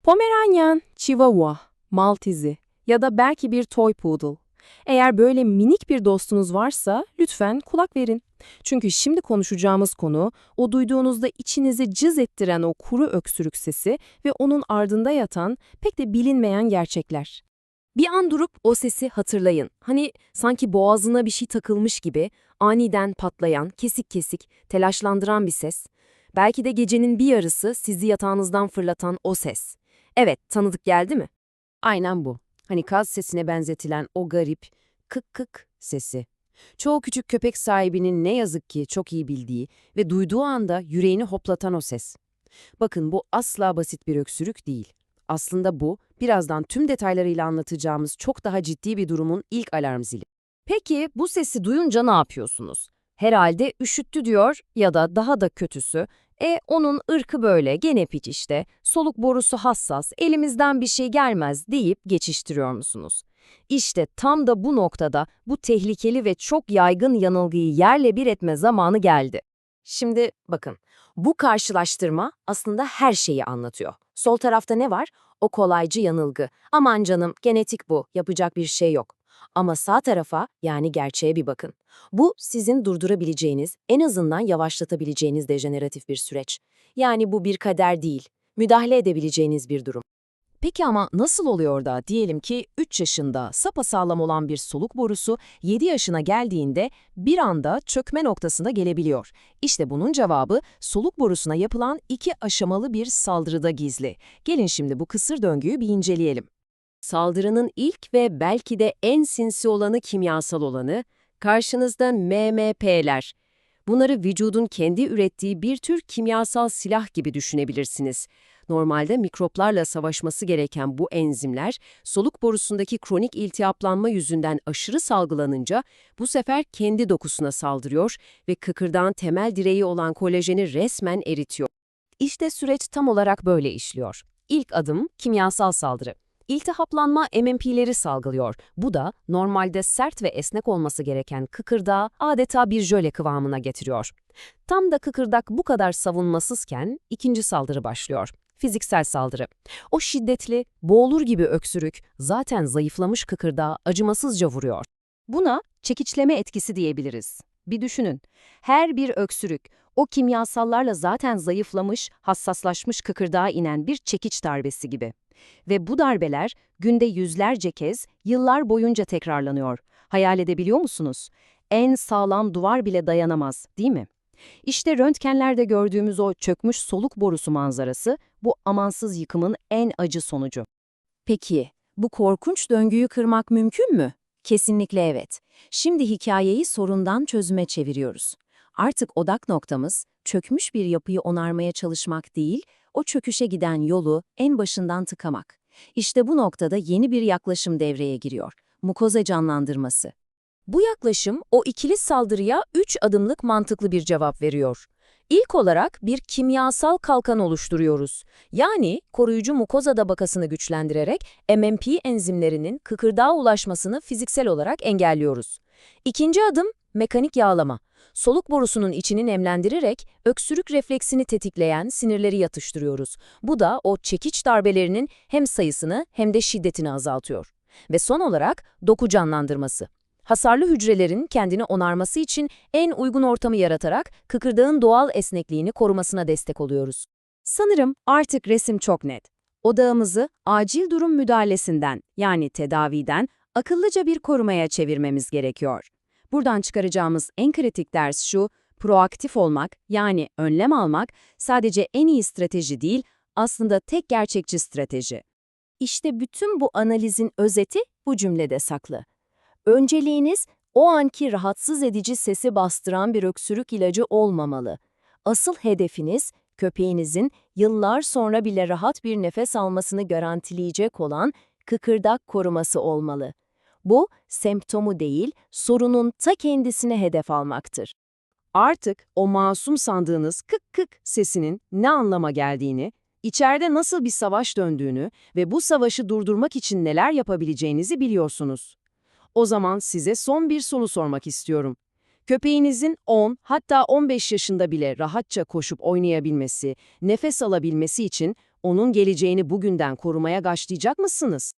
Pomeranian, Chihuahua, Maltezi ya da belki bir Toy Poodle. Eğer böyle minik bir dostunuz varsa lütfen kulak verin. Çünkü şimdi konuşacağımız konu o duyduğunuzda içinizi cız ettiren o kuru öksürük sesi ve onun ardında yatan pek de bilinmeyen gerçekler. Bir an durup o sesi hatırlayın. Hani sanki boğazına bir şey takılmış gibi aniden patlayan, kesik kesik, telaşlandıran bir ses. Belki de gecenin bir yarısı sizi yatağınızdan fırlatan o ses. Evet, tanıdık geldi mi? Aynen bu. Hani kaz sesine benzetilen o garip kık kık sesi. Çoğu küçük köpek sahibinin ne yazık ki çok iyi bildiği ve duyduğu anda yüreğini hoplatan o ses. Bakın bu asla basit bir öksürük değil. Aslında bu, birazdan tüm detaylarıyla anlatacağımız çok daha ciddi bir durumun ilk alarm zili. Peki bu sesi duyunca ne yapıyorsunuz? Herhalde üşüttü diyor ya da daha da kötüsü, onun ırkı böyle, genetik işte, soluk borusu hassas, elimizden bir şey gelmez deyip geçiştiriyor musunuz? İşte tam da bu noktada bu tehlikeli ve çok yaygın yanılgıyı yerle bir etme zamanı geldi. Şimdi bakın, bu karşılaştırma aslında her şeyi anlatıyor. Sol tarafta ne var? O kolaycı yanılgı. Aman canım, genetik bu, yapacak bir şey yok. Ama sağ tarafa, yani gerçeğe bir bakın. Bu sizin durdurabileceğiniz, en azından yavaşlatabileceğiniz dejeneratif bir süreç. Yani bu bir kader değil, müdahale edebileceğiniz bir durum. Peki ama nasıl oluyor da diyelim ki 3 yaşında sapasağlam olan bir soluk borusu 7 yaşına geldiğinde bir anda çökme noktasına gelebiliyor? İşte bunun cevabı soluk borusuna yapılan 2 aşamalı bir saldırıda gizli. Gelin şimdi bu kısır döngüyü bir inceleyelim. Saldırının ilk ve belki de en sinsi olanı kimyasal olanı, karşınızda MMP'ler. Bunları vücudun kendi ürettiği bir tür kimyasal silah gibi düşünebilirsiniz. Normalde mikroplarla savaşması gereken bu enzimler, soluk borusundaki kronik iltihaplanma yüzünden aşırı salgılanınca bu sefer kendi dokusuna saldırıyor ve kıkırdağın temel direği olan kolajeni resmen eritiyor. İşte süreç tam olarak böyle işliyor. İlk adım kimyasal saldırı. İltihaplanma MMP'leri salgılıyor. Bu da normalde sert ve esnek olması gereken kıkırdağı adeta bir jöle kıvamına getiriyor. Tam da kıkırdak bu kadar savunmasızken ikinci saldırı başlıyor. Fiziksel saldırı. O şiddetli, boğulur gibi öksürük zaten zayıflamış kıkırdağı acımasızca vuruyor. Buna çekiçleme etkisi diyebiliriz. Bir düşünün. Her bir öksürük o kimyasallarla zaten zayıflamış, hassaslaşmış kıkırdağa inen bir çekiç darbesi gibi. Ve bu darbeler günde yüzlerce kez, yıllar boyunca tekrarlanıyor. Hayal edebiliyor musunuz? En sağlam duvar bile dayanamaz, değil mi? İşte röntgenlerde gördüğümüz o çökmüş soluk borusu manzarası, bu amansız yıkımın en acı sonucu. Peki, bu korkunç döngüyü kırmak mümkün mü? Kesinlikle evet. Şimdi hikayeyi sorundan çözüme çeviriyoruz. Artık odak noktamız, çökmüş bir yapıyı onarmaya çalışmak değil, o çöküşe giden yolu en başından tıkamak. İşte bu noktada yeni bir yaklaşım devreye giriyor. Mukoza canlandırması. Bu yaklaşım o ikili saldırıya 3 adımlık mantıklı bir cevap veriyor. İlk olarak bir kimyasal kalkan oluşturuyoruz. Yani koruyucu mukoza tabakasını güçlendirerek MMP enzimlerinin kıkırdağa ulaşmasını fiziksel olarak engelliyoruz. İkinci adım mekanik yağlama. Soluk borusunun içini nemlendirerek öksürük refleksini tetikleyen sinirleri yatıştırıyoruz. Bu da o çekiç darbelerinin hem sayısını hem de şiddetini azaltıyor. Ve son olarak doku canlandırması. Hasarlı hücrelerin kendini onarması için en uygun ortamı yaratarak kıkırdağın doğal esnekliğini korumasına destek oluyoruz. Sanırım artık resim çok net. Odağımızı acil durum müdahalesinden, yani tedaviden, akıllıca bir korumaya çevirmemiz gerekiyor. Buradan çıkaracağımız en kritik ders şu: proaktif olmak, yani önlem almak sadece en iyi strateji değil, aslında tek gerçekçi strateji. İşte bütün bu analizin özeti bu cümlede saklı. Önceliğiniz, o anki rahatsız edici sesi bastıran bir öksürük ilacı olmamalı. Asıl hedefiniz, köpeğinizin yıllar sonra bile rahat bir nefes almasını garantileyecek olan kıkırdak koruması olmalı. Bu, semptomu değil, sorunun ta kendisine hedef almaktır. Artık o masum sandığınız kık kık sesinin ne anlama geldiğini, içeride nasıl bir savaş döndüğünü ve bu savaşı durdurmak için neler yapabileceğinizi biliyorsunuz. O zaman size son bir soru sormak istiyorum. Köpeğinizin 10 hatta 15 yaşında bile rahatça koşup oynayabilmesi, nefes alabilmesi için Onun geleceğini bugünden korumaya başlayacak mısınız?